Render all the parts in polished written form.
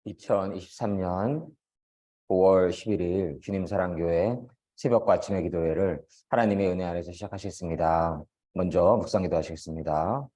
2023년 5월 11일 주님사랑교회 새벽과 아침의 기도회를 하나님의 은혜 안에서 시작하시겠습니다. 먼저 묵상 기도하시겠습니다.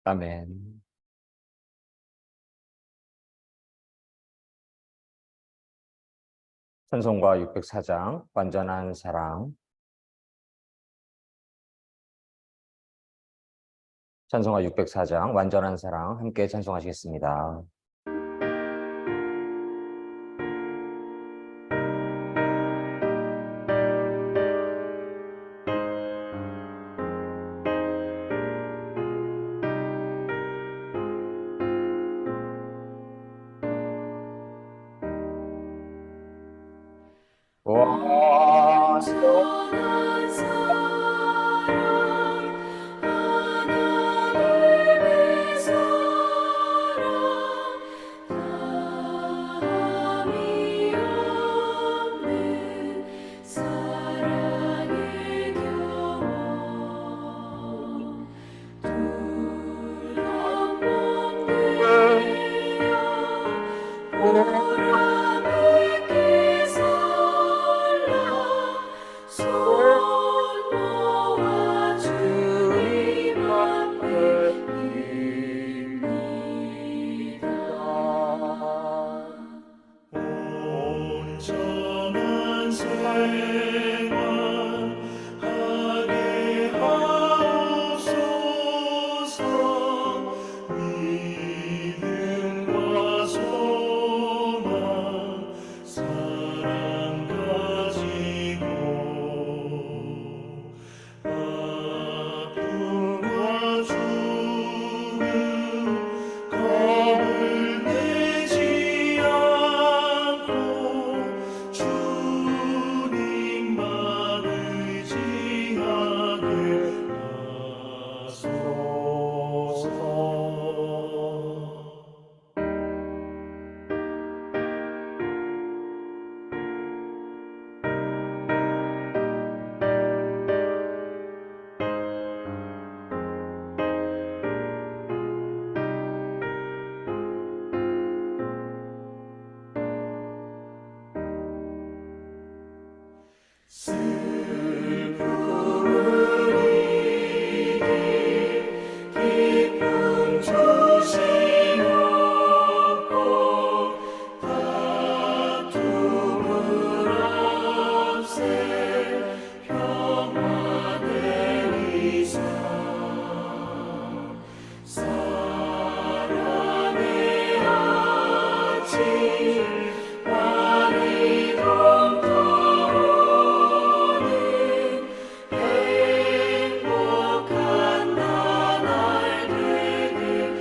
아멘. 찬송가 604장 완전한 사랑. 찬송가 604장 완전한 사랑 함께 찬송하시겠습니다. 완전한 사랑 하나님의 사랑 다함이 없는 사랑의 경험 둘한 몸 되어 보람있게 살라 손 모아 주님 앞에 입니다. 온전한 생활 하게 하옵소서. 믿음과 소망 사랑 가지고 아픔과 죽음 겁을 내지 않고 주님만 의지하게 하소서. 슬픔을 이길 기쁨 주시옵고 다툼을 없애 평화 내리사 사랑의 아침 많이 동토하는 행복한 나날 되게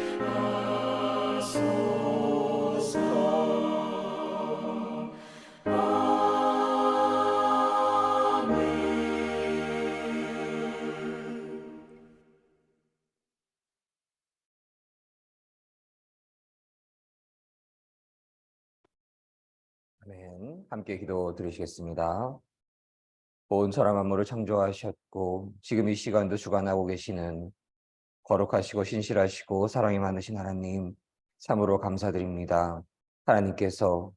하소서. 아멘. 아멘. 함께 기도 드리시겠습니다. 온 사람 만물을 창조하셨고 지금 이 시간도 주관하고 계시는 거룩하시고 신실하시고 사랑이 많으신 하나님, 참으로 감사드립니다. 하나님께서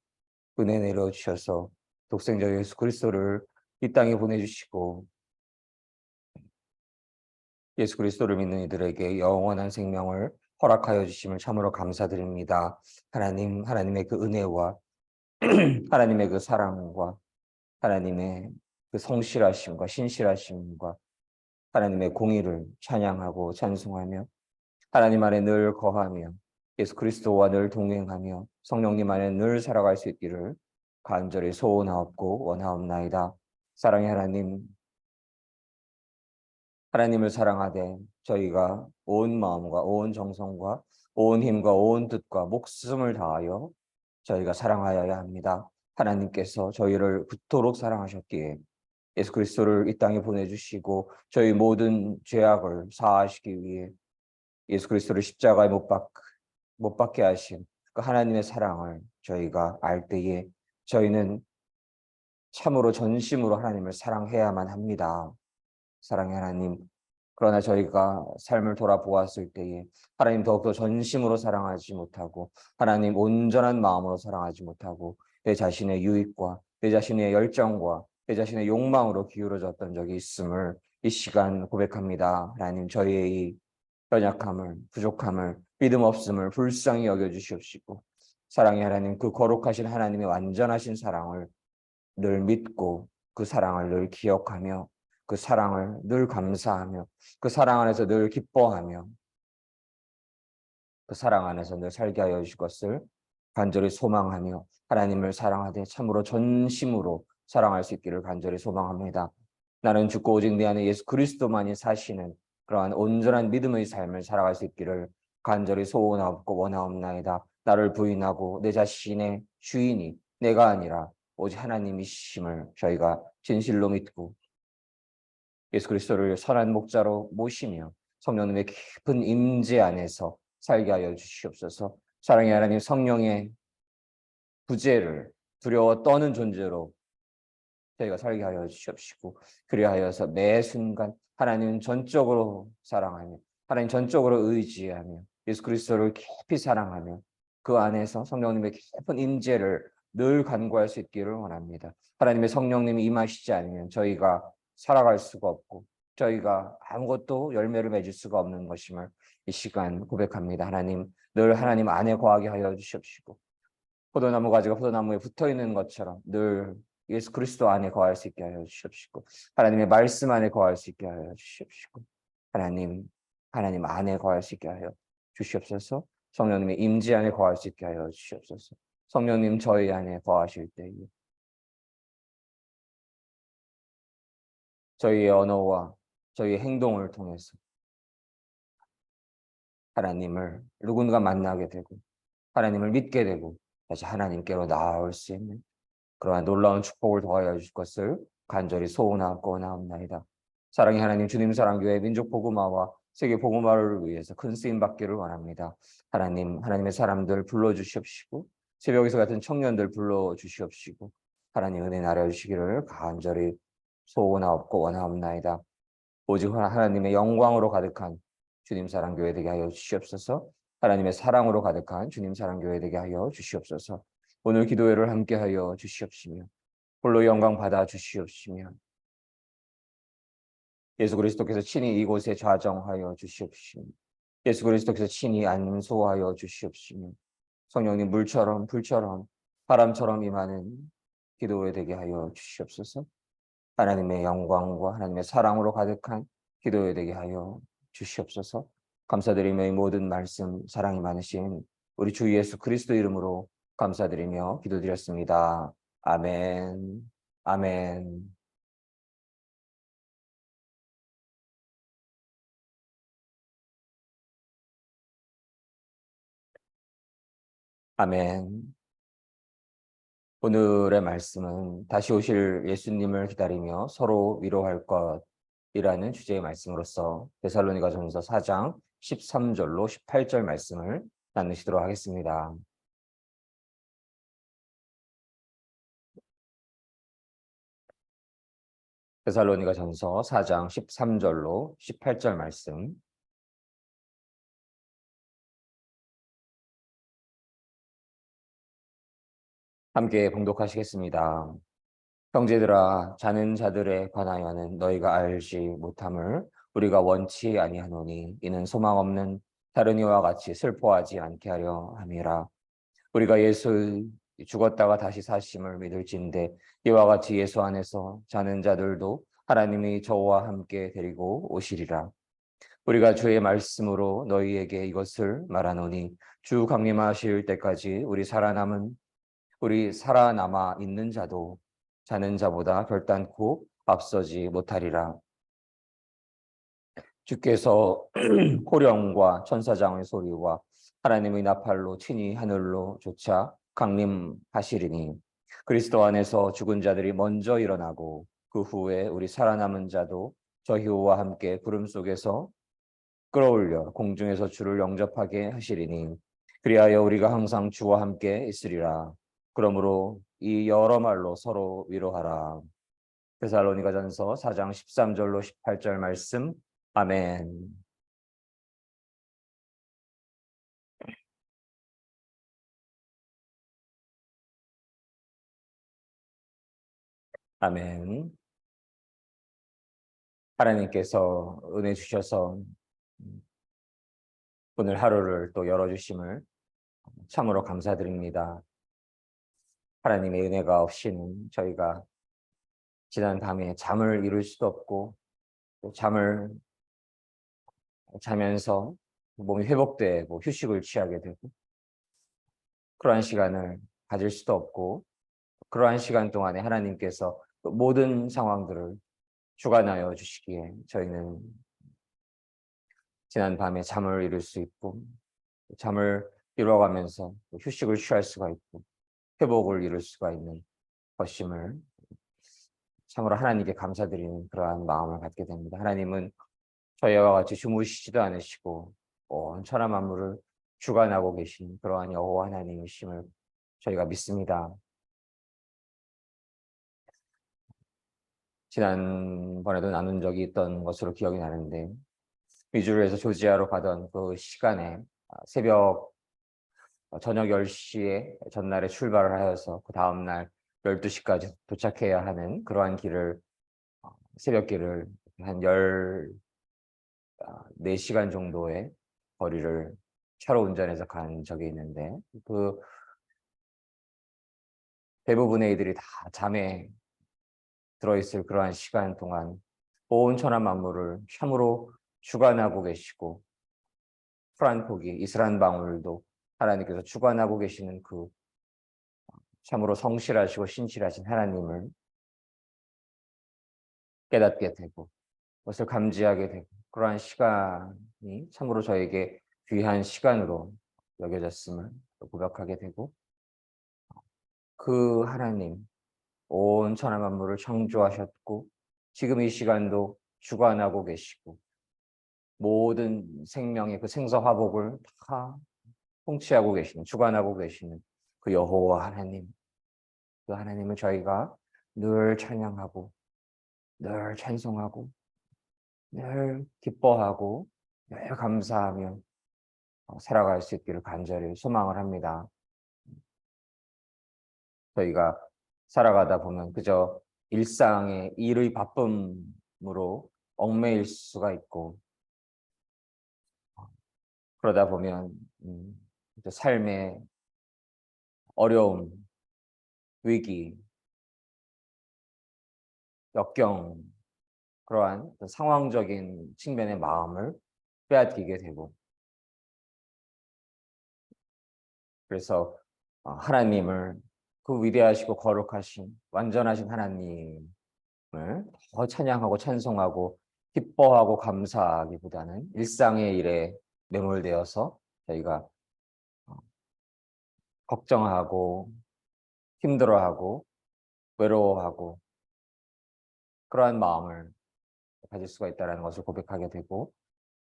은혜 내려 주셔서 독생자 예수 그리스도를 이 땅에 보내주시고 예수 그리스도를 믿는 이들에게 영원한 생명을 허락하여 주심을 참으로 감사드립니다. 하나님의 그 은혜와 하나님의 그 사랑과 하나님의 그 성실하심과 신실하심과 하나님의 공의를 찬양하고 찬송하며 하나님 안에 늘 거하며 예수 그리스도와 늘 동행하며 성령님 안에 늘 살아갈 수 있기를 간절히 소원하옵고 원하옵나이다. 사랑의 하나님, 하나님을 사랑하되 저희가 온 마음과 온 정성과 온 힘과 온 뜻과 목숨을 다하여 저희가 사랑하여야 합니다. 하나님께서 저희를 그토록 사랑하셨기에 예수 그리스도를 이 땅에 보내주시고 저희 모든 죄악을 사하시기 위해 예수 그리스도를 십자가에 못 박게 하신 그 하나님의 사랑을 저희가 알 때에 저희는 참으로 전심으로 하나님을 사랑해야만 합니다. 사랑의 하나님, 그러나 저희가 삶을 돌아보았을 때에 하나님 더욱더 전심으로 사랑하지 못하고 하나님 온전한 마음으로 사랑하지 못하고 내 자신의 유익과 내 자신의 열정과 내 자신의 욕망으로 기울어졌던 적이 있음을 이 시간 고백합니다. 하나님, 저희의 이 연약함을, 부족함을, 믿음 없음을 불쌍히 여겨주시옵시고 사랑의 하나님, 그 거룩하신 하나님의 완전하신 사랑을 늘 믿고 그 사랑을 늘 기억하며 그 사랑을 늘 감사하며 그 사랑 안에서 늘 기뻐하며 그 사랑 안에서 늘 살게 하여 주실 것을 간절히 소망하며 하나님을 사랑하되 참으로 전심으로 사랑할 수 있기를 간절히 소망합니다. 나는 죽고 오직 내 안에 예수 그리스도만이 사시는 그러한 온전한 믿음의 삶을 살아갈 수 있기를 간절히 소원하옵고 원하옵나이다. 나를 부인하고 내 자신의 주인이 내가 아니라 오직 하나님이심을 저희가 진실로 믿고 예수 그리스도를 선한 목자로 모시며 성령님의 깊은 임재 안에서 살게 하여 주시옵소서. 사랑의 하나님, 성령의 부재를 두려워 떠는 존재로 저희가 살게 하여 주시옵시고 그리하여서 매 순간 하나님 전적으로 사랑하며 하나님 전적으로 의지하며 예수 그리스도를 깊이 사랑하며 그 안에서 성령님의 깊은 임재를 늘 간구할 수 있기를 원합니다. 하나님의 성령님이 임하시지 않으면 저희가 살아갈 수가 없고 저희가 아무것도 열매를 맺을 수가 없는 것임을 이 시간 고백합니다. 하나님, 늘 하나님 안에 거하게 하여 주시옵시고 포도나무 가지가 포도나무에 붙어 있는 것처럼 늘 예수 그리스도 안에 거할 수 있게 하여 주시옵시고 하나님의 말씀 안에 거할 수 있게 하여 주시옵시고 하나님 안에 거할 수 있게 하여 주시옵소서. 성령님의 임재 안에 거할 수 있게 하여 주시옵소서. 성령님 저희 안에 거하실 때에 저희의 언어와 저희의 행동을 통해서 하나님을 누군가 만나게 되고 하나님을 믿게 되고 다시 하나님께로 나아올 수 있는 그러한 놀라운 축복을 더하여 주실 것을 간절히 소원하고 원하옵나이다. 사랑의 하나님, 주님 사랑교회 민족 복음화와 세계 복음화를 위해서 큰 쓰임 받기를 원합니다. 하나님의 사람들 불러주시옵시고 새벽에서 같은 청년들 불러주시옵시고 하나님 은혜 나려주시기를 간절히 소원하옵고 원하옵나이다. 오직 하나님의 영광으로 가득한 주님 사랑교회 되게 하여 주시옵소서. 하나님의 사랑으로 가득한 주님 사랑교회 되게 하여 주시옵소서. 오늘 기도회를 함께하여 주시옵시며 홀로 영광 받아 주시옵시며 예수 그리스도께서 친히 이곳에 좌정하여 주시옵시며 예수 그리스도께서 친히 안수하여 주시옵시며 성령님 물처럼 불처럼 바람처럼 임하는 기도회 되게 하여 주시옵소서. 하나님의 영광과 하나님의 사랑으로 가득한 기도회 되게 하여 주시옵소서. 감사드리며 이 모든 말씀 사랑이 많으신 우리 주 예수 그리스도 이름으로 감사드리며 기도드렸습니다. 아멘. 아멘. 아멘. 오늘의 말씀은 다시 오실 예수님을 기다리며 서로 위로할 것이라는 주제의 말씀으로서 데살로니가전서 4장 13절로 18절 말씀을 나누시도록 하겠습니다. 데살로니가전서 4장 13절로 18절 말씀 함께 봉독하시겠습니다. 형제들아, 자는 자들에 관하여는 너희가 알지 못함을 우리가 원치 아니하노니 이는 소망 없는 다른 이와 같이 슬퍼하지 않게 하려 함이라. 우리가 예수 죽었다가 다시 사심을 믿을진데 이와 같이 예수 안에서 자는 자들도 하나님이 저와 함께 데리고 오시리라. 우리가 주의 말씀으로 너희에게 이것을 말하노니 주 강림하실 때까지 우리 살아남아 있는 자도 자는 자보다 결단코 앞서지 못하리라. 주께서 호령과 천사장의 소리와 하나님의 나팔로 친히 하늘로 쫓아 강림하시리니 그리스도 안에서 죽은 자들이 먼저 일어나고 그 후에 우리 살아남은 자도 저희와 함께 구름 속에서 끌어올려 공중에서 주를 영접하게 하시리니 그리하여 우리가 항상 주와 함께 있으리라. 그러므로 이 여러 말로 서로 위로하라. 데살로니가전서 4장 13절로 18절 말씀. 아멘. 아멘. 하나님께서 은혜 주셔서 오늘 하루를 또 열어주심을 참으로 감사드립니다. 하나님의 은혜가 없이는 저희가 지난 밤에 잠을 이룰 수도 없고 또 잠을 자면서 몸이 회복되고 휴식을 취하게 되고 그러한 시간을 가질 수도 없고 그러한 시간 동안에 하나님께서 모든 상황들을 주관하여 주시기에 저희는 지난 밤에 잠을 이룰 수 있고 잠을 이뤄가면서 휴식을 취할 수가 있고 회복을 이룰 수가 있는 것임을 참으로 하나님께 감사드리는 그러한 마음을 갖게 됩니다. 하나님은 저희와 같이 주무시지도 않으시고 온 천하 만물을 주관하고 계신 그러한 여호와 하나님이심을 저희가 믿습니다. 지난번에도 나눈 적이 있던 것으로 기억이 나는데 미주리에서 조지아로 가던 그 시간에 새벽 저녁 10시에 전날에 출발을 하여서 그 다음날 12시까지 도착해야 하는 그러한 길을 새벽길을 한 14시간 정도의 거리를 차로 운전해서 간 적이 있는데 그 대부분의 이들이 다 잠에 들어있을 그러한 시간 동안 온 천하 만물을 참으로 주관하고 계시고 풀 한 포기 이슬 한 방울도 하나님께서 주관하고 계시는 그 참으로 성실하시고 신실하신 하나님을 깨닫게 되고 그것을 감지하게 되고 그러한 시간이 참으로 저에게 귀한 시간으로 여겨졌음을 고백하게 되고 그 하나님 온 천하 만물을 창조하셨고 지금 이 시간도 주관하고 계시고 모든 생명의 그 생사화복을 다 통치하고 계시는 주관하고 계시는 그 여호와 하나님 그 하나님을 저희가 늘 찬양하고 늘 찬송하고 늘 기뻐하고 늘 감사하며 살아갈 수 있기를 간절히 소망을 합니다. 저희가 살아가다 보면 그저 일상의 일의 바쁨으로 얽매일 수가 있고 그러다 보면 삶의 어려움, 위기, 역경 그러한 상황적인 측면의 마음을 빼앗기게 되고 그래서 하나님을 그 위대하시고 거룩하신 완전하신 하나님을 더 찬양하고 찬송하고 기뻐하고 감사하기보다는 일상의 일에 매몰되어서 저희가 걱정하고 힘들어하고 외로워하고 그러한 마음을 가질 수가 있다는 것을 고백하게 되고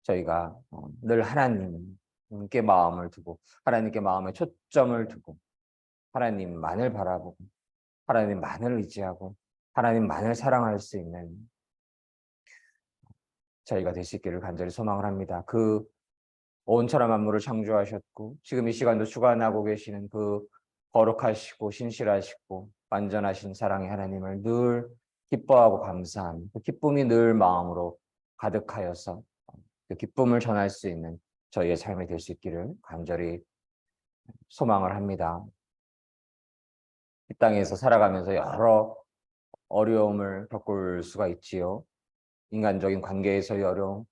저희가 늘 하나님께 마음을 두고 하나님께 마음에 초점을 두고 하나님만을 바라보고 하나님만을 의지하고 하나님만을 사랑할 수 있는 저희가 될 수 있기를 간절히 소망을 합니다. 그 온 천하 만물을 창조하셨고 지금 이 시간도 주관하고 계시는 그 거룩하시고 신실하시고 완전하신 사랑의 하나님을 늘 기뻐하고 감사함, 그 기쁨이 늘 마음으로 가득하여서 그 기쁨을 전할 수 있는 저희의 삶이 될 수 있기를 간절히 소망을 합니다. 이 땅에서 살아가면서 여러 어려움을 겪을 수가 있지요. 인간적인 관계에서의 어려움,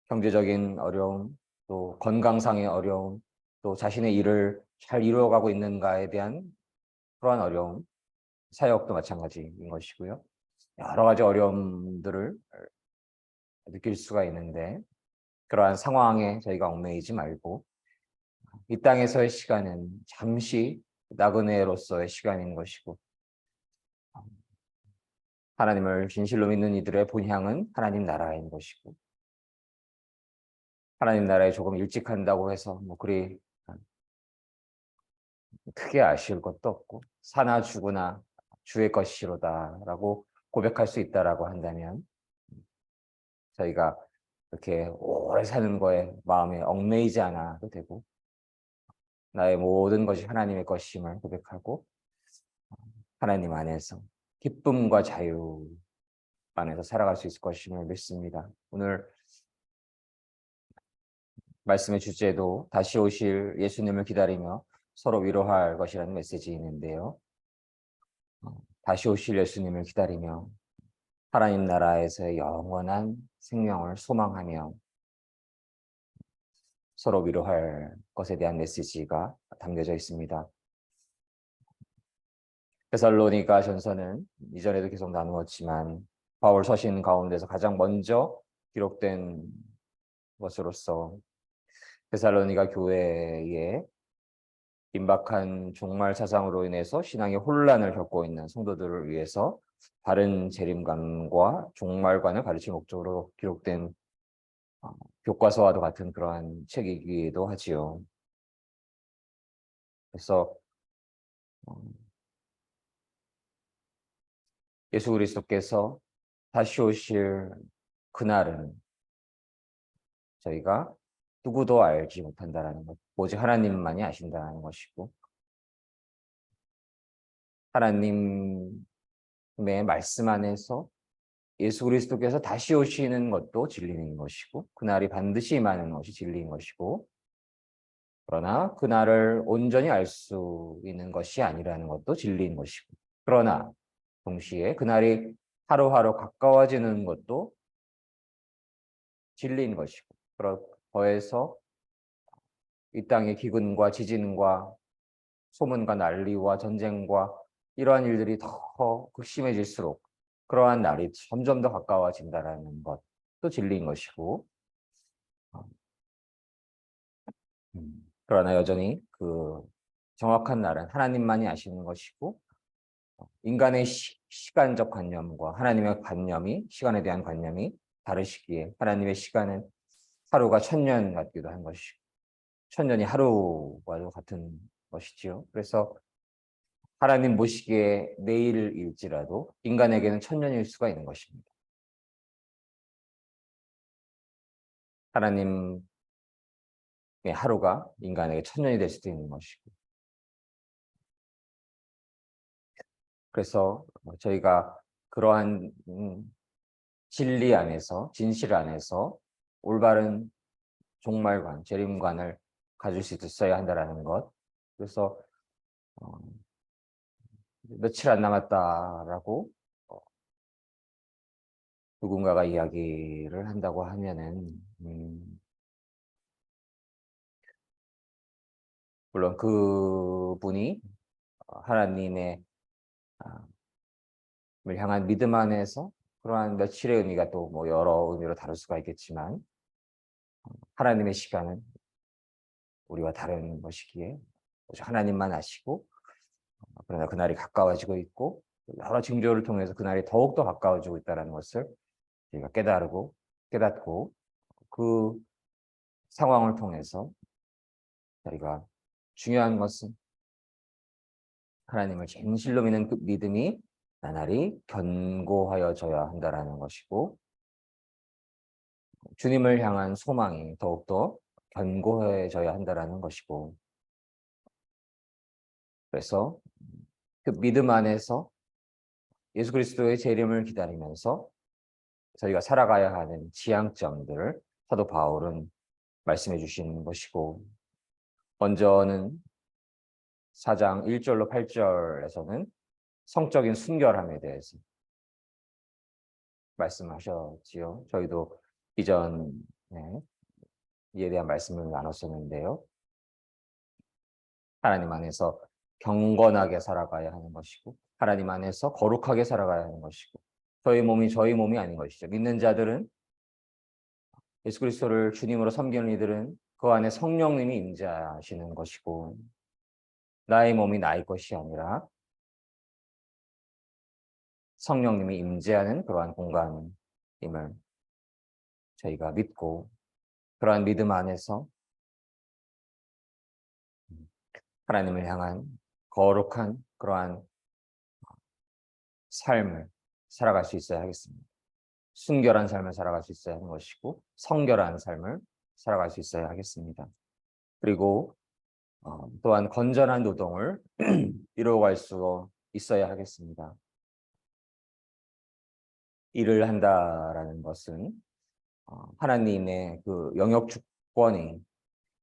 경제적인 어려움, 또 건강상의 어려움, 또 자신의 일을 잘 이루어가고 있는가에 대한 그러한 어려움, 사역도 마찬가지인 것이고요. 여러 가지 어려움들을 느낄 수가 있는데 그러한 상황에 저희가 얽매이지 말고 이 땅에서의 시간은 잠시 나그네로서의 시간인 것이고 하나님을 진실로 믿는 이들의 본향은 하나님 나라인 것이고 하나님 나라에 조금 일찍 한다고 해서 뭐 그리 크게 아쉬울 것도 없고 사나 죽으나 주의 것이로다라고 고백할 수 있다라고 한다면 저희가 이렇게 오래 사는 거에 마음에 얽매이지 않아도 되고 나의 모든 것이 하나님의 것임을 고백하고 하나님 안에서 기쁨과 자유 안에서 살아갈 수 있을 것임을 믿습니다. 오늘 말씀의 주제도 다시 오실 예수님을 기다리며 서로 위로할 것이라는 메시지 있는데요. 다시 오실 예수님을 기다리며 하나님 나라에서의 영원한 생명을 소망하며 서로 위로할 것에 대한 메시지가 담겨져 있습니다. 데살로니가 전서는 이전에도 계속 나누었지만 바울 서신 가운데서 가장 먼저 기록된 것으로서 데살로니가 교회에 임박한 종말 사상으로 인해서 신앙의 혼란을 겪고 있는 성도들을 위해서 바른 재림관과 종말관을 가르칠 목적으로 기록된 교과서와도 같은 그러한 책이기도 하지요. 그래서 예수 그리스도께서 다시 오실 그날은 저희가 누구도 알지 못한다라는 것, 오직 하나님만이 아신다는 것이고 하나님의 말씀 안에서 예수 그리스도께서 다시 오시는 것도 진리인 것이고 그날이 반드시 임하는 것이 진리인 것이고 그러나 그날을 온전히 알 수 있는 것이 아니라는 것도 진리인 것이고 그러나 동시에 그날이 하루하루 가까워지는 것도 진리인 것이고 더해서 이 땅의 기근과 지진과 소문과 난리와 전쟁과 이러한 일들이 더 극심해질수록 그러한 날이 점점 더 가까워진다라는 것도 진리인 것이고 그러나 여전히 그 정확한 날은 하나님만이 아시는 것이고 인간의 시간적 관념과 하나님의 관념이 시간에 대한 관념이 다르시기에 하나님의 시간은 하루가 1000년 같기도 한 것이고 1000년이 하루와도 같은 것이지요. 그래서 하나님 보시기에 내일일지라도 인간에게는 1000년일 수가 있는 것입니다. 하나님의 하루가 인간에게 1000년이 될 수도 있는 것이고 그래서 저희가 그러한 진리 안에서 진실 안에서 올바른 종말관, 재림관을 가질 수 있어야 한다라는 것. 그래서 며칠 안 남았다라고 누군가가 이야기를 한다고 하면은 물론 그분이 하나님의 을 향한 믿음 안에서 그러한 며칠의 의미가 또 뭐 여러 의미로 다를 수가 있겠지만 하나님의 시간은 우리와 다른 것이기에 오직 하나님만 아시고 그러나 그날이 가까워지고 있고 여러 징조를 통해서 그날이 더욱더 가까워지고 있다는 것을 우리가 깨닫고 그 상황을 통해서 저희가 중요한 것은 하나님을 진실로 믿는 그 믿음이 나날이 견고하여져야 한다라는 것이고 주님을 향한 소망이 더욱더 견고해져야 한다라는 것이고 그래서 그 믿음 안에서 예수 그리스도의 재림을 기다리면서 저희가 살아가야 하는 지향점들을 사도 바울은 말씀해 주시는 것이고, 먼저는 4장 1절로 8절에서는 성적인 순결함에 대해서 말씀하셨지요. 저희도 이전에 이에 대한 말씀을 나눴었는데요. 하나님 안에서 경건하게 살아가야 하는 것이고, 하나님 안에서 거룩하게 살아가야 하는 것이고, 저희 몸이 아닌 것이죠. 믿는 자들은, 예수 그리스도를 주님으로 섬기는 이들은 그 안에 성령님이 임재하시는 것이고, 나의 몸이 나의 것이 아니라 성령님이 임재하는 그러한 공간임을 저희가 믿고, 그러한 믿음 안에서 하나님을 향한 거룩한 그러한 삶을 살아갈 수 있어야 하겠습니다. 순결한 삶을 살아갈 수 있어야 하는 것이고, 성결한 삶을 살아갈 수 있어야 하겠습니다. 그리고 또한 건전한 노동을 이루어갈 수 있어야 하겠습니다. 일을 한다라는 것은 하나님의 그 영역 주권이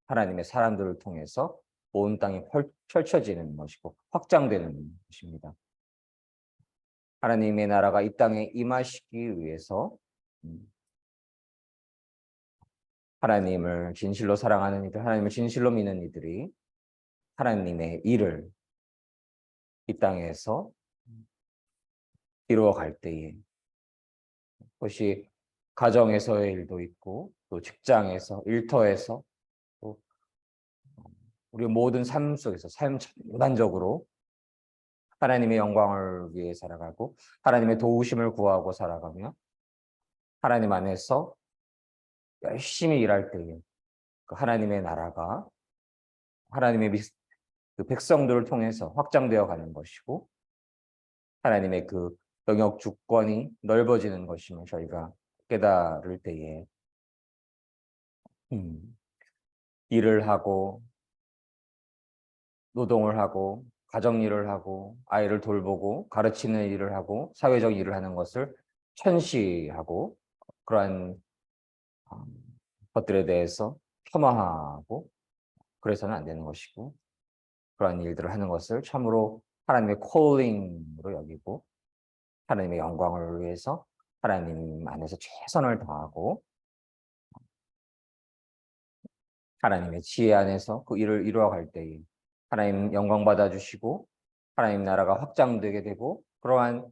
하나님의 사람들을 통해서 온 땅에 펼쳐지는 것이고 확장되는 것입니다. 하나님의 나라가 이 땅에 임하시기 위해서 하나님을 진실로 사랑하는 이들, 하나님을 진실로 믿는 이들이 하나님의 일을 이 땅에서 이루어갈 때에, 그것이 가정에서의 일도 있고 또 직장에서, 일터에서, 또 우리 모든 삶 속에서 삶 전반적으로 하나님의 영광을 위해 살아가고 하나님의 도우심을 구하고 살아가며 하나님 안에서 열심히 일할 때에 그 하나님의 나라가 하나님의 그 백성들을 통해서 확장되어 가는 것이고, 하나님의 그 영역 주권이 넓어지는 것임을 저희가 깨달을 때에 일을 하고 노동을 하고 가정일을 하고 아이를 돌보고 가르치는 일을 하고 사회적 일을 하는 것을 천시하고, 그러한 것들에 대해서 폄하하고 그래서는 안 되는 것이고, 그러한 일들을 하는 것을 참으로 하나님의 콜링으로 여기고 하나님의 영광을 위해서 하나님 안에서 최선을 다하고 하나님의 지혜 안에서 그 일을 이루어갈 때에 하나님 영광 받아주시고 하나님 나라가 확장되게 되고, 그러한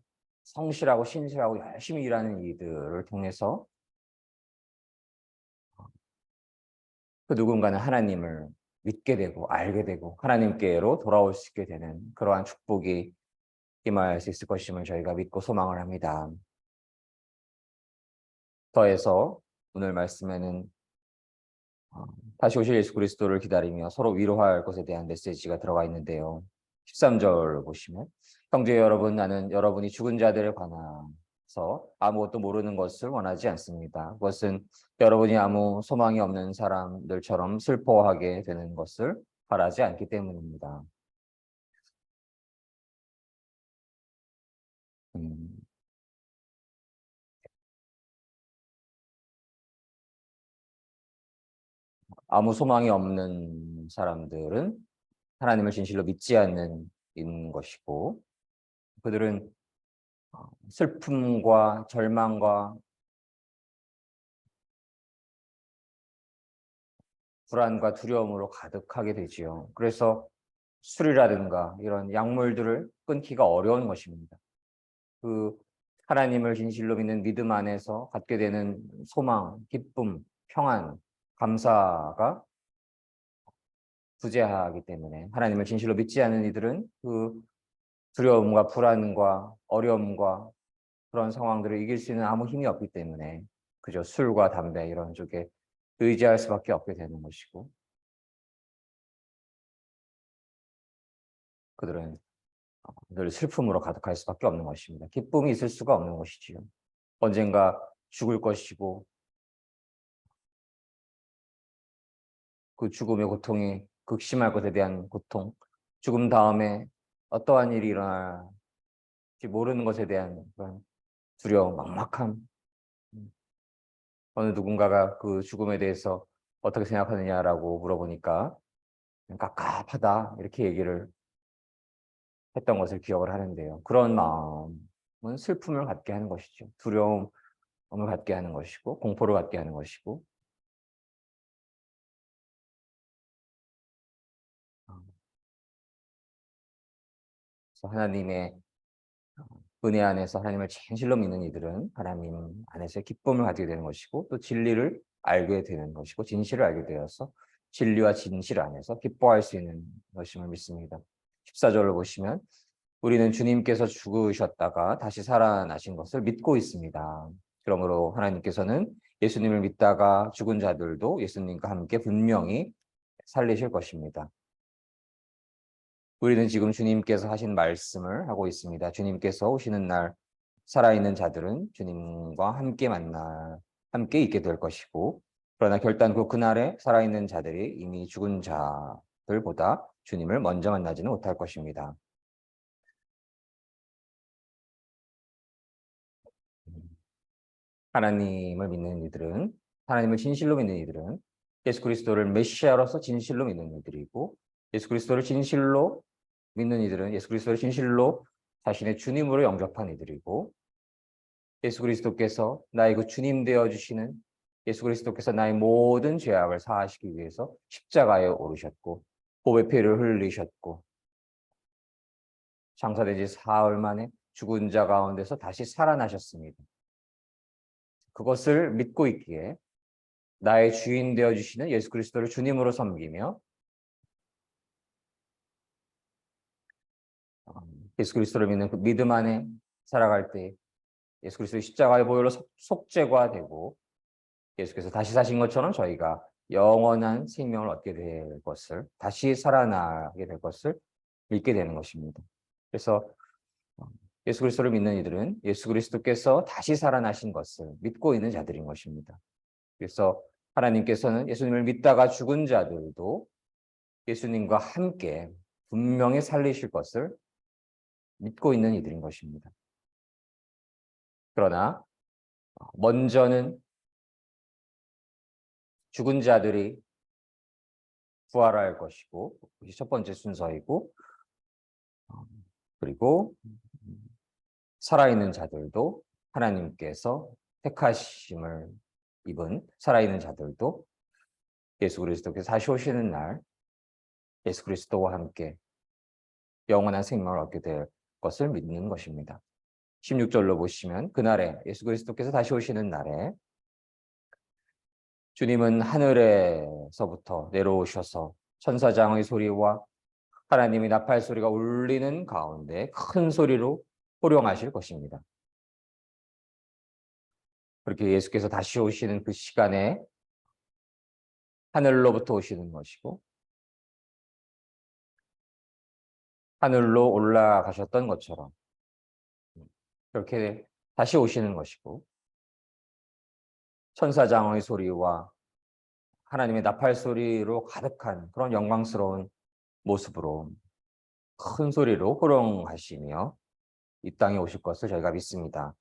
성실하고 신실하고 열심히 일하는 이들을 통해서 그 누군가는 하나님을 믿게 되고 알게 되고 하나님께로 돌아올 수 있게 되는 그러한 축복이 임할 수 있을 것임을 저희가 믿고 소망을 합니다. 더해서 오늘 말씀에는 다시 오실 예수 그리스도를 기다리며 서로 위로할 것에 대한 메시지가 들어가 있는데요. 13절 보시면, 형제 여러분, 나는 여러분이 죽은 자들에 관해서 아무것도 모르는 것을 원하지 않습니다. 그것은 여러분이 아무 소망이 없는 사람들처럼 슬퍼하게 되는 것을 바라지 않기 때문입니다. 아무 소망이 없는 사람들은 하나님을 진실로 믿지 않는 것이고, 그들은 슬픔과 절망과 불안과 두려움으로 가득하게 되지요. 그래서 술이라든가 이런 약물들을 끊기가 어려운 것입니다. 그 하나님을 진실로 믿는 믿음 안에서 갖게 되는 소망, 기쁨, 평안, 감사가 부재하기 때문에 하나님을 진실로 믿지 않는 이들은 그 두려움과 불안과 어려움과 그런 상황들을 이길 수 있는 아무 힘이 없기 때문에 그저 술과 담배 이런 쪽에 의지할 수밖에 없게 되는 것이고, 그들은 늘 슬픔으로 가득할 수밖에 없는 것입니다. 기쁨이 있을 수가 없는 것이지요. 언젠가 죽을 것이고 그 죽음의 고통이 극심할 것에 대한 고통, 죽음 다음에 어떠한 일이 일어날지 모르는 것에 대한 그런 두려움, 막막함. 어느 누군가가 그 죽음에 대해서 어떻게 생각하느냐라고 물어보니까 깝깝하다 이렇게 얘기를 했던 것을 기억을 하는데요. 그런 마음은 슬픔을 갖게 하는 것이죠. 두려움을 갖게 하는 것이고 공포를 갖게 하는 것이고 그래서 하나님의 은혜 안에서 하나님을 진실로 믿는 이들은 하나님 안에서 기쁨을 가지게 되는 것이고 또 진리를 알게 되는 것이고 진실을 알게 되어서 진리와 진실 안에서 기뻐할 수 있는 것임을 믿습니다. 14절을 보시면 우리는 주님께서 죽으셨다가 다시 살아나신 것을 믿고 있습니다. 그러므로 하나님께서는 예수님을 믿다가 죽은 자들도 예수님과 함께 분명히 살리실 것입니다. 우리는 지금 주님께서 하신 말씀을 하고 있습니다. 주님께서 오시는 날 살아있는 자들은 주님과 함께 있게 될 것이고, 그러나 결단코 그날에 살아있는 자들이 이미 죽은 자들보다 주님을 먼저 만나지는 못할 것입니다. 하나님을 믿는 이들은, 하나님을 진실로 믿는 이들은 예수 그리스도를 메시아로서 진실로 믿는 이들이고, 예수 그리스도를 진실로 믿는 이들은 예수 그리스도를 진실로 자신의 주님으로 영접한 이들이고, 예수 그리스도께서 나의 그 주님 되어 주시는 예수 그리스도께서 나의 모든 죄악을 사하시기 위해서 십자가에 오르셨고 보배 피를 흘리셨고 장사된 지 사흘 만에 죽은 자 가운데서 다시 살아나셨습니다. 그것을 믿고 있기에 나의 주인 되어 주시는 예수 그리스도를 주님으로 섬기며 예수 그리스도를 믿는 그 믿음 안에 살아갈 때 예수 그리스도의 십자가의 보혈로 속죄가 되고 예수께서 다시 사신 것처럼 저희가 영원한 생명을 얻게 될 것을, 다시 살아나게 될 것을 믿게 되는 것입니다. 그래서 예수 그리스도를 믿는 이들은 예수 그리스도께서 다시 살아나신 것을 믿고 있는 자들인 것입니다. 그래서 하나님께서는 예수님을 믿다가 죽은 자들도 예수님과 함께 분명히 살리실 것을 믿고 있는 이들인 것입니다. 그러나 먼저는 죽은 자들이 부활할 것이고, 그것이 첫 번째 순서이고, 그리고 살아있는 자들도 하나님께서 택하심을 입은 살아있는 자들도 예수 그리스도께서 다시 오시는 날 예수 그리스도와 함께 영원한 생명을 얻게 될 것을 믿는 것입니다. 16절로 보시면 그날에 예수 그리스도께서 다시 오시는 날에 주님은 하늘에서부터 내려오셔서 천사장의 소리와 하나님의 나팔 소리가 울리는 가운데 큰 소리로 호령하실 것입니다. 그렇게 예수께서 다시 오시는 그 시간에 하늘로부터 오시는 것이고 하늘로 올라가셨던 것처럼 그렇게 다시 오시는 것이고 천사장의 소리와 하나님의 나팔 소리로 가득한 그런 영광스러운 모습으로 큰 소리로 호령하시며 이 땅에 오실 것을 저희가 믿습니다.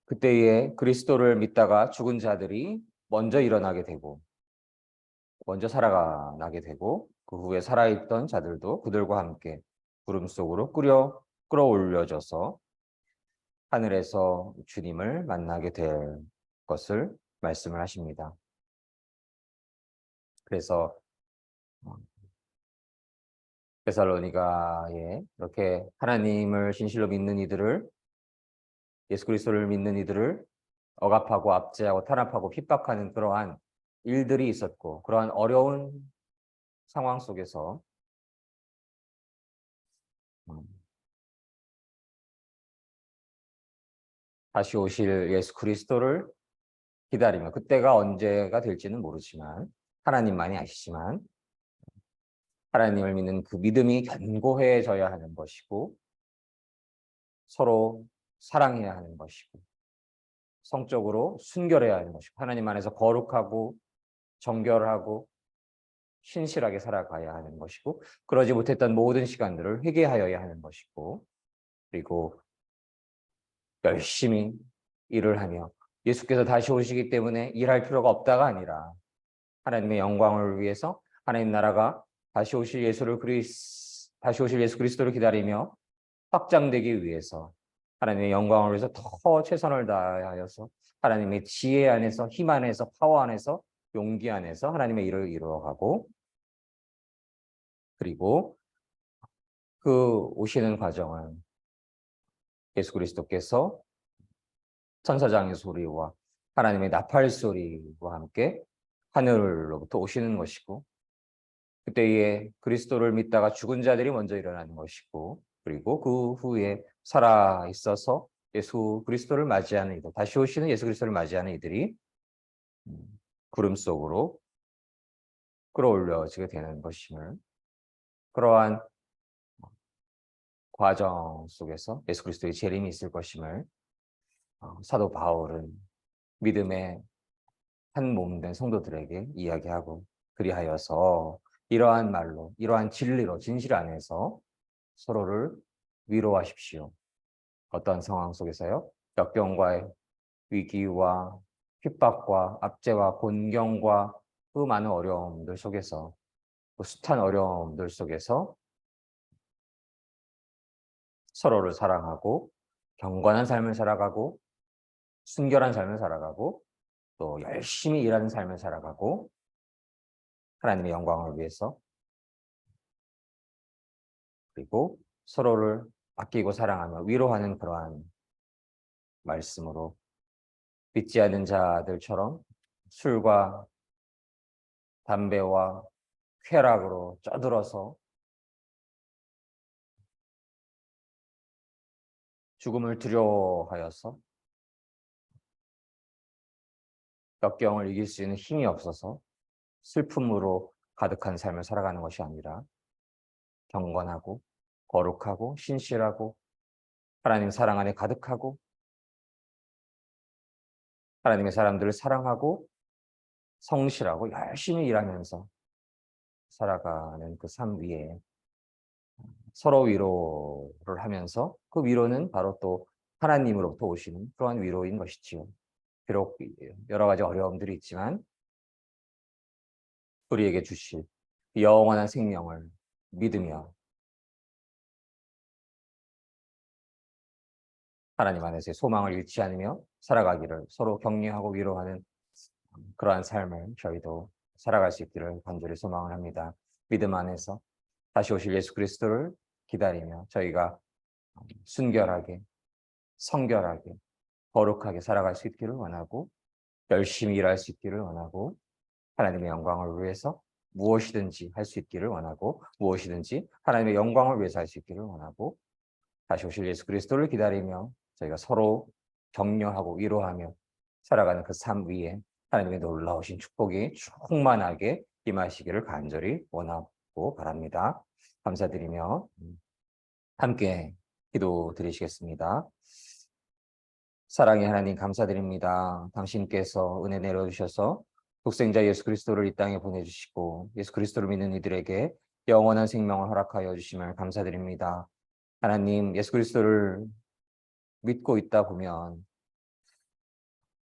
그때에 그리스도를 믿다가 죽은 자들이 먼저 일어나게 되고 먼저 살아나게 되고 그 후에 살아있던 자들도 그들과 함께 구름 속으로 끌어올려져서 하늘에서 주님을 만나게 될 것을 말씀을 하십니다. 그래서 데살로니가에 이렇게 하나님을 진실로 믿는 이들을 예수 그리스도를 믿는 이들을 억압하고 압제하고 탄압하고 핍박하는 그러한 일들이 있었고 그러한 어려운 상황 속에서 다시 오실 예수 그리스도를 기다리며 그때가 언제가 될지는 모르지만 하나님만이 아시지만 하나님을 믿는 그 믿음이 견고해져야 하는 것이고 서로 사랑해야 하는 것이고 성적으로 순결해야 하는 것이고 하나님 안에서 거룩하고 정결하고 신실하게 살아가야 하는 것이고, 그러지 못했던 모든 시간들을 회개하여야 하는 것이고, 그리고 열심히 일을 하며 예수께서 다시 오시기 때문에 일할 필요가 없다가 아니라 하나님의 영광을 위해서 하나님 나라가 다시 오실 예수 그리스도를 기다리며 확장되기 위해서 하나님의 영광을 위해서 더 최선을 다하여서 하나님의 지혜 안에서, 힘 안에서, 파워 안에서, 용기 안에서 하나님의 일을 이루어가고, 그리고 그 오시는 과정은 예수 그리스도께서 천사장의 소리와 하나님의 나팔 소리와 함께 하늘로부터 오시는 것이고, 그때에 그리스도를 믿다가 죽은 자들이 먼저 일어나는 것이고, 그리고 그 후에 살아 있어서 예수 그리스도를 맞이하는 이들, 다시 오시는 예수 그리스도를 맞이하는 이들이 구름 속으로 끌어올려지게 되는 것임을, 그러한 과정 속에서 예수 그리스도의 재림이 있을 것임을 사도 바울은 믿음의 한 몸 된 성도들에게 이야기하고, 그리하여서 이러한 말로, 이러한 진리로, 진실 안에서 서로를 위로하십시오. 어떤 상황 속에서요? 역경과 위기와 핍박과 압제와 곤경과 그 많은 어려움들 속에서, 그 숱한 어려움들 속에서 서로를 사랑하고 경건한 삶을 살아가고 순결한 삶을 살아가고 또 열심히 일하는 삶을 살아가고 하나님의 영광을 위해서, 그리고 서로를 아끼고 사랑하며 위로하는 그러한 말씀으로 믿지 않는 자들처럼 술과 담배와 쾌락으로 쩌들어서 죽음을 두려워하여서 역경을 이길 수 있는 힘이 없어서 슬픔으로 가득한 삶을 살아가는 것이 아니라 경건하고 거룩하고 신실하고 하나님 사랑 안에 가득하고 하나님의 사람들을 사랑하고 성실하고 열심히 일하면서 살아가는 그 삶 위에 서로 위로를 하면서, 그 위로는 바로 또 하나님으로부터 오시는 그러한 위로인 것이지요. 비록 여러 가지 어려움들이 있지만 우리에게 주실 영원한 생명을 믿으며 하나님 안에서의 소망을 잃지 않으며 살아가기를, 서로 격려하고 위로하는 그러한 삶을 저희도 살아갈 수 있기를 간절히 소망을 합니다. 믿음 안에서 다시 오실 예수 그리스도를 기다리며 저희가 순결하게, 성결하게, 거룩하게 살아갈 수 있기를 원하고, 열심히 일할 수 있기를 원하고, 하나님의 영광을 위해서 무엇이든지 할 수 있기를 원하고, 무엇이든지 하나님의 영광을 위해서 할 수 있기를 원하고, 다시 오실 예수 그리스도를 기다리며 저희가 서로 격려하고 위로하며 살아가는 그 삶 위에 하나님의 놀라우신 축복이 충만하게 임하시기를 간절히 원하고 바랍니다. 감사드리며 함께 기도드리시겠습니다. 사랑의 하나님, 감사드립니다. 당신께서 은혜 내려주셔서 독생자 예수 그리스도를 이 땅에 보내주시고 예수 그리스도를 믿는 이들에게 영원한 생명을 허락하여 주심을 감사드립니다. 하나님, 예수 그리스도를 믿고 있다 보면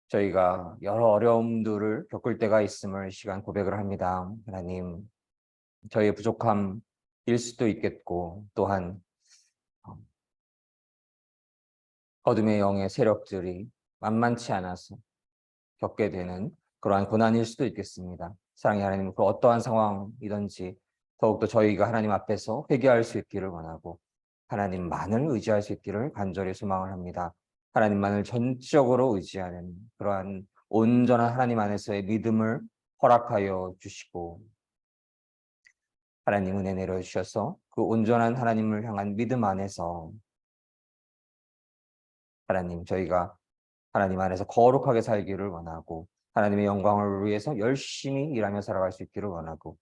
저희가 여러 어려움들을 겪을 때가 있음을 시간 고백을 합니다. 하나님, 저희의 부족함일 수도 있겠고, 또한 어둠의 영의 세력들이 만만치 않아서 겪게 되는 그러한 고난일 수도 있겠습니다. 사랑의 하나님, 그 어떠한 상황이든지 더욱더 저희가 하나님 앞에서 회개할 수 있기를 원하고 하나님만을 의지할 수 있기를 간절히 소망을 합니다. 하나님만을 전적으로 의지하는 그러한 온전한 하나님 안에서의 믿음을 허락하여 주시고, 하나님 은혜 내려주셔서 그 온전한 하나님을 향한 믿음 안에서 하나님, 저희가 하나님 안에서 거룩하게 살기를 원하고 하나님의 영광을 위해서 열심히 일하며 살아갈 수 있기를 원하고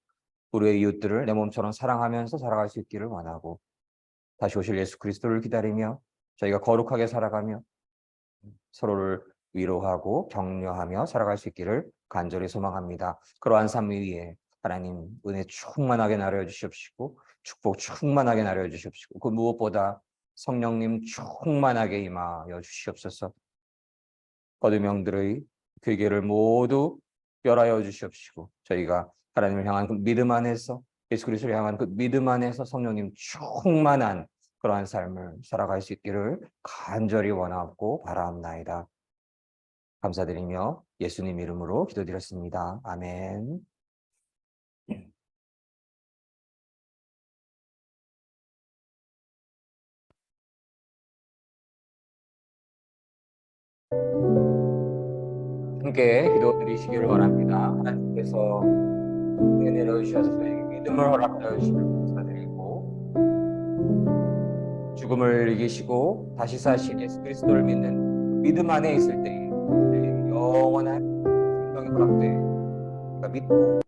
우리의 이웃들을 내 몸처럼 사랑하면서 살아갈 수 있기를 원하고 다시 오실 예수 그리스도를 기다리며 저희가 거룩하게 살아가며 서로를 위로하고 격려하며 살아갈 수 있기를 간절히 소망합니다. 그러한 삶 위에 하나님 은혜 충만하게 나려 주시옵시고 축복 충만하게 나려 주시옵시고 그 무엇보다 성령님 충만하게 임하여 주시옵소서. 거두명들의 괴계를 모두 멸하여 주시옵시고 저희가 하나님을 향한 그 믿음 안에서 예수 그리스도를 향한 그 믿음 안에서 성령님 충만한 그러한 삶을 살아갈 수 있기를 간절히 원하고 바라옵나이다. 감사드리며 예수님 이름으로 기도드렸습니다. 아멘. 함께 기도드리시기를 원합니다. 하나님께서 은혜 내려주셔서 저에게 믿음을 허락하여 주시길 감사드리고 죽음을 이기시고 다시 사신 예수 그리스도를 믿는 믿음 안에 있을 때에 영원한 생명이 허락돼 우리가 믿고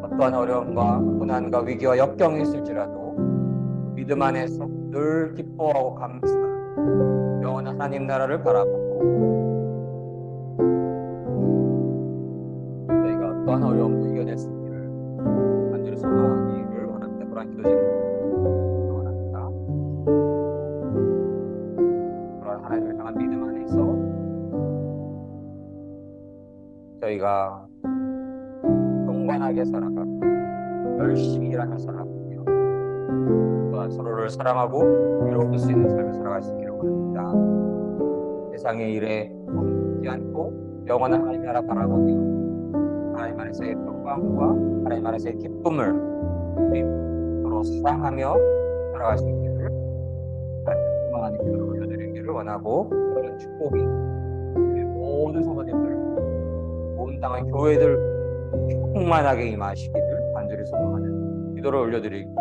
어떠한 어려움과 고난과 위기와 역경이 있을지라도 그 믿음 안에서 늘 기뻐하고 감사하는 영원한 하나님 나라를 바라보고 저희가 어떠한 어려움도 이겨낼 수 있기를 간절히 소망하기를 원합니다. 그러한 기도 제목을 원합니다. 그러한 하나님을 향한 믿음 안에서 저희가 경건하게 살아가고 열심히 일하며 살아가며 또한 서로를 사랑하고 위로할 수 있는 삶을 살아갈 수 있기를 원합니다. 세상의 일에 멈추지 않고 영원한 하나님 나라 바라보며 하나님 안에서의 평강과 하나님 안에서의 기쁨을 우리 서로 사랑하며 살아갈 수 있기를 간절히 소망하는 기도를 올려드리기를 원하고 그런 축복이 우리 모든 성도님들 온 땅의 교회들 충만하게 임하시기를 간절히 소망하는 기도를 올려드리고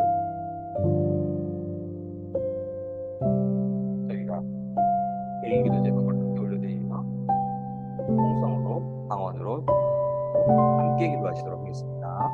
저희가 개인 기도 제목을 함께 올려드리며 통성으로 방언으로 함께 기도하시도록 하겠습니다.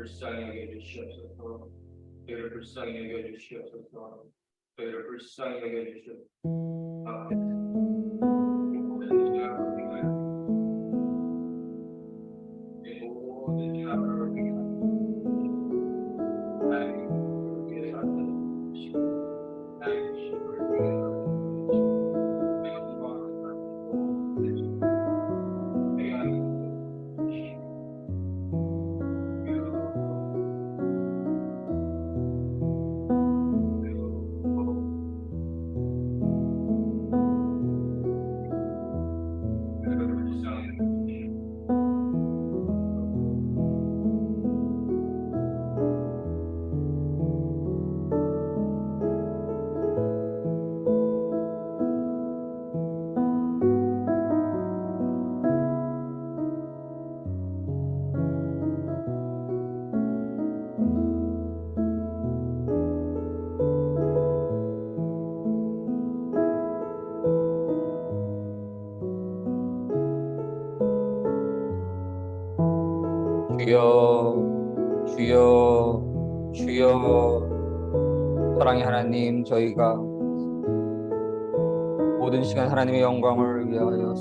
불쌍히 여겨주시옵소서. 저희를 불쌍히 여겨주시옵소서. 저희를 불쌍히 여겨주시옵소서. 모든 죄악을 행하여 모든 죄악을 행하여 하나님을 위해 살아주시옵소서. 주여, 주여, 주여. 사랑의 하나님, 저희가 모든 시간 하나님의 영광을 위하여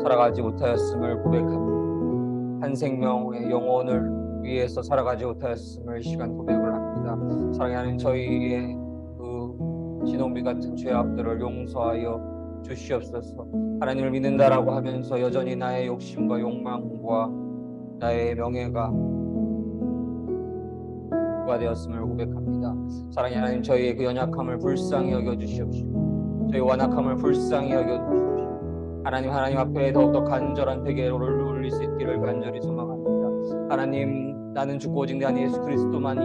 살아가지 못하였음을 고백합니다. 한 생명의 영혼을 위해서 살아가지 못하였음을 이 시간 고백을 합니다. 사랑의 하나님, 저희의 그 진홍비 같은 죄악들을 용서하여 주시옵소서. 하나님을 믿는다라고 하면서 여전히 나의 욕심과 욕망과 나의 명예가 부과되었음을 고백합니다. 사랑의 하나님, 저희의 그 연약함을 불쌍히 여겨주시옵시고 저희 완악함을 불쌍히 여겨주시옵시고 하나님 앞에 더욱더 간절한 회개를 올릴 수 있기를 간절히 소망합니다. 하나님, 나는 죽고 오직 내 안에 예수 그리스도만이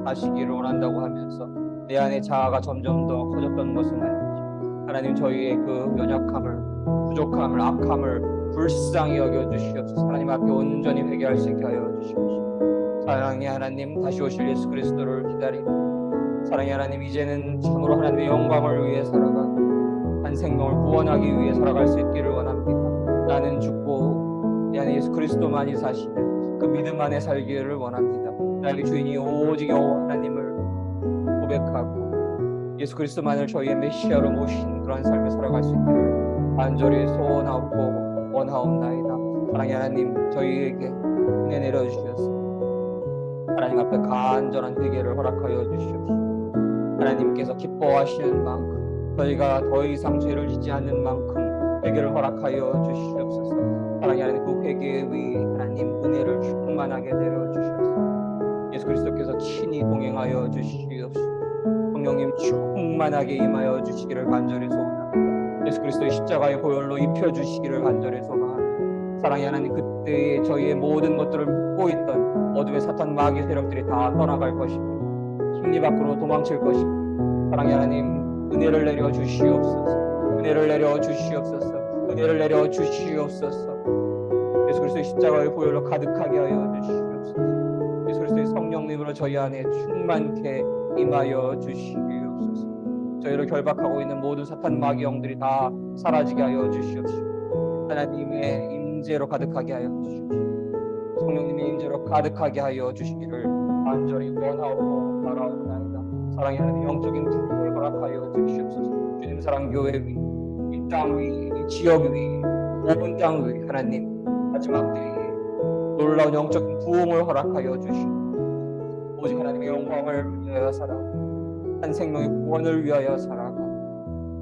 하시기를 원한다고 하면서 내 안에 자아가 점점 더 커졌던 것은 아니죠. 하나님, 저희의 그 연약함을, 부족함을, 악함을 불쌍히 여겨주시옵소서. 하나님 앞에 온전히 회개할 수 있게 하여 주시옵소서. 사랑의 하나님, 다시 오실 예수 그리스도를 기다리고 사랑의 하나님, 이제는 참으로 하나님의 영광을 위해 살아가 한 생명을 구원하기 위해 살아갈 수 있기를 원합니다. 나는 죽고 내 안에 예수 그리스도만이 사시는 그 믿음 안에 살기를 원합니다. 나의 주인이 오직 여호와 하나님을 고백하고 예수 그리스도만을 저희의 메시아로 모신 그런 삶을 살아갈 수 있기를 간절히 소원하고 원하옵나이다. 사랑의 하나님, 저희에게 은혜 내려주시옵소서. 하나님 앞에 간절한 회개를 허락하여 주시옵소서. 하나님께서 기뻐하시는 만큼 저희가 더 이상 죄를 짓지 않는 만큼 회개를 허락하여 주시옵소서. 사랑의 하나님, 그 회개의 위 하나님 은혜를 충만하게 내려주시옵소서. 예수 그리스도께서 친히 동행하여 주시옵소서. 성령님 충만하게 임하여 주시기를 간절히 소원합니다. 예수 그리스도의 십자가의 보혈로 입혀주시기를 간절히 소망합니다. 사랑의 하나님, 그때에 저희의 모든 것들을 묶고 있던 어둠의 사탄 마귀 세력들이 다 떠나갈 것입니다. 심리 밖으로 도망칠 것입니다. 사랑의 하나님, 은혜를 내려 주시옵소서. 은혜를 내려 주시옵소서. 은혜를 내려 주시옵소서. 예수 그리스도의 십자가의 보혈로 가득하게 하여 주시옵소서. 예수 그리스도의 성령님으로 저희 안에 충만케 임하여 주시옵소서. 저희를 결박하고 있는 모든 사탄 마귀 영들이 다 사라지게 하여 주시옵소서. 하나님의 임재로 가득하게 하여 주시옵소서. 성령님의 임재로 가득하게 하여 주시기를 간절히 원하고 바라옵나이다. 사랑의 하나님, 영적인 부흥을 허락하여 주시옵소서. 주님 사랑 교회 위, 이 땅 위, 이 지역 위, 온 땅 위 하나님 마지막 때에 놀라운 영적인 부흥을 허락하여 주시옵소서. 오직 하나님의 영광을 위하여 살아가 한 생명의 구원을 위하여 살아가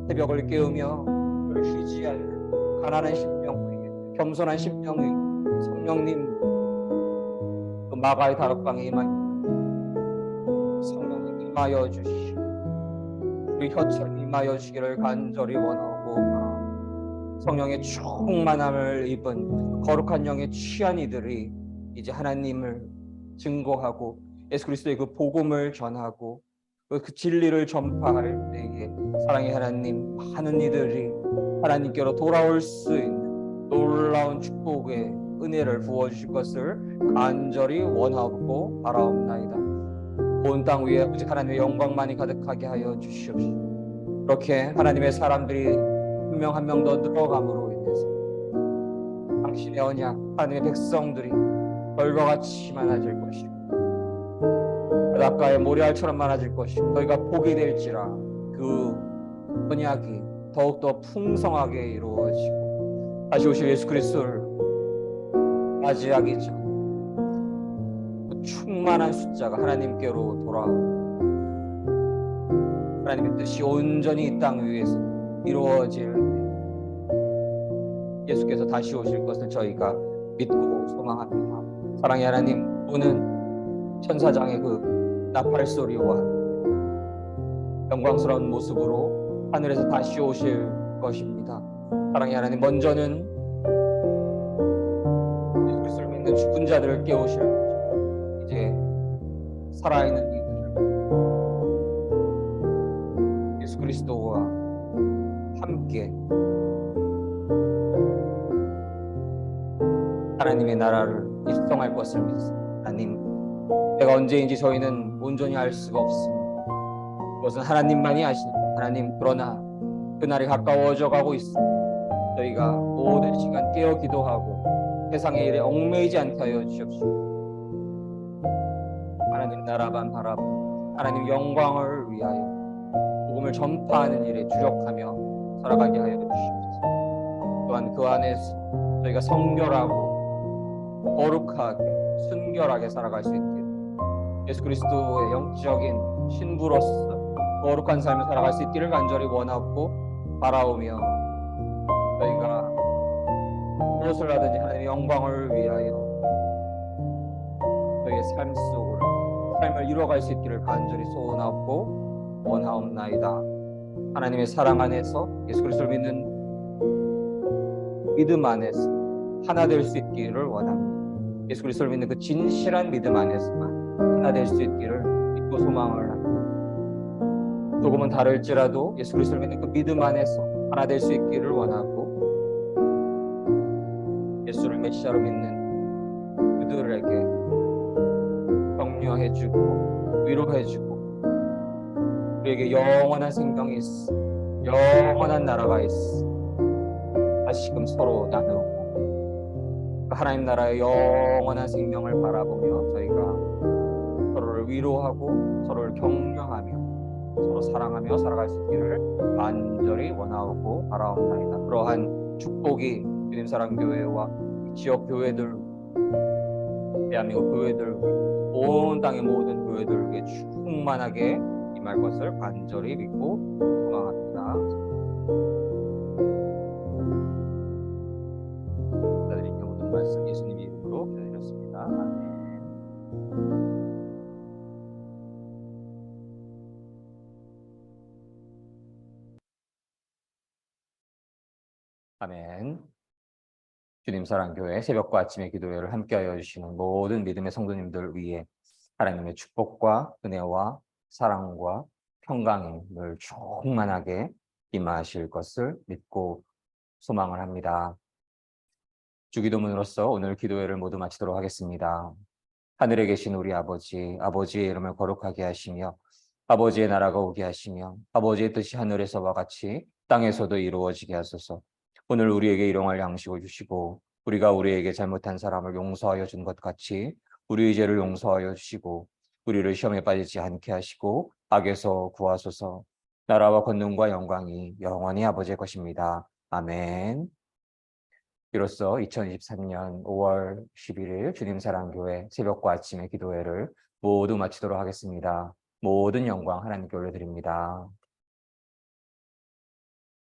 새벽을 깨우며 그를 쉬지 않는 가난한 심령 위에 겸손한 심령 위에 성령님 그 마가의 다락방에 임하여 성령님 임하여 주시오. 우리 혀처럼 임하여 주시기를 간절히 원하고 성령의 충만함을 입은 거룩한 영의 취한 이들이 이제 하나님을 증거하고 예수 그리스도의 그 복음을 전하고 그 진리를 전파할 때에 사랑의 하나님, 많은 이들이 하나님께로 돌아올 수 있는 놀라운 축복의 은혜를 부어주실 것을 간절히 원하고 바라옵나이다. 온 땅 위에 오직 하나님의 영광만이 가득하게 하여 주시옵시고 그렇게 하나님의 사람들이 한 명 한 명 더 늘어감으로 인해서 당신의 언약, 하나님의 백성들이 별과 같이 많아질 것이고 바닷가의 모래알처럼 많아질 것이고 너희가 복이 될지라 그 언약이 더욱더 풍성하게 이루어지고 다시 오실 예수 그리스도를 맞이하기 전 그 충만한 숫자가 하나님께로 돌아오고 하나님의 뜻이 온전히 이 땅 위에서 이루어질 때 예수께서 다시 오실 것을 저희가 믿고 소망합니다. 사랑의 하나님, 오는 천사장의 그 나팔 소리와 영광스러운 모습으로 하늘에서 다시 오실 것입니다. 사랑의 하나님, 먼저는 예수 그리스도를 믿는 죽은 자들을 깨우실 것이고 이제 살아있는 이들을 예수 그리스도와 함께 하나님의 나라를 입성할 것을 믿습니다. 하나님, 내가 언제인지 저희는 온전히 알 수가 없습니다. 그것은 하나님만이 아십니다. 하나님, 그러나 그날이 가까워져 가고 있습니다. 저희가 모든 시간 깨어 기도하고 세상의 일에 얽매이지 않게 하여 주옵시고 하나님 나라만 바라보고 하나님 영광을 위하여 복음을 전파하는 일에 주력하며 살아가게 하여 주시옵소서. 또한 그 안에서 저희가 성결하고 거룩하게 순결하게 살아갈 수 있기를 예수 그리스도의 영적인 신부로서 거룩한 삶을 살아갈 수 있기를 간절히 원하고 바라오며 저희가 무엇을 하든지 하나님의 영광을 위하여 저희의 삶 속으로 삶을 이루어갈 수 있기를 간절히 소원하고 원하옵나이다. 하나님의 사랑 안에서 예수 그리스도를 믿는 믿음 안에서 하나 될 수 있기를 원합니다. 예수 그리스도를 믿는 그 진실한 믿음 안에서만 하나 될 수 있기를 믿고 소망을 합니다. 조금은 다를지라도 예수 그리스도를 믿는 그 믿음 안에서 하나 될 수 있기를 원하고 예수를 메시아로 믿는 그들에게 격려해주고 위로해주고 우리에게 영원한 생명이 있어 영원한 나라가 있어 다시금 서로 나누고 하나님 나라의 영원한 생명을 바라보며 저희가 서로를 위로하고 서로를 격려하며 서로 사랑하며 살아갈 수 있기를 간절히 원하고 바라옵나이다. 그러한 축복이 주님 사랑 교회와 지역 교회들, 대한민국 교회들, 온 땅의 모든 교회들에게 충만하게 임할 것을 간절히 믿고 소망합니다. 기도드리며 모든 말씀 예수님 이름으로 기도드렸습니다. 아멘. 아멘. 주님 사랑교회 새벽과 아침의 기도회를 함께하여 주시는 모든 믿음의 성도님들 위해 하나님의 축복과 은혜와 사랑과 평강이 늘 충만하게 임하실 것을 믿고 소망을 합니다. 주기도문으로서 오늘 기도회를 모두 마치도록 하겠습니다. 하늘에 계신 우리 아버지, 아버지의 이름을 거룩하게 하시며 아버지의 나라가 오게 하시며 아버지의 뜻이 하늘에서와 같이 땅에서도 이루어지게 하소서. 오늘 우리에게 일용할 양식을 주시고 우리가 우리에게 잘못한 사람을 용서하여 준 것 같이 우리의 죄를 용서하여 주시고 우리를 시험에 빠지지 않게 하시고 악에서 구하소서. 나라와 권능과 영광이 영원히 아버지의 것입니다. 아멘. 이로써 2023년 5월 11일 주님 사랑교회 새벽과 아침의 기도회를 모두 마치도록 하겠습니다. 모든 영광 하나님께 올려드립니다.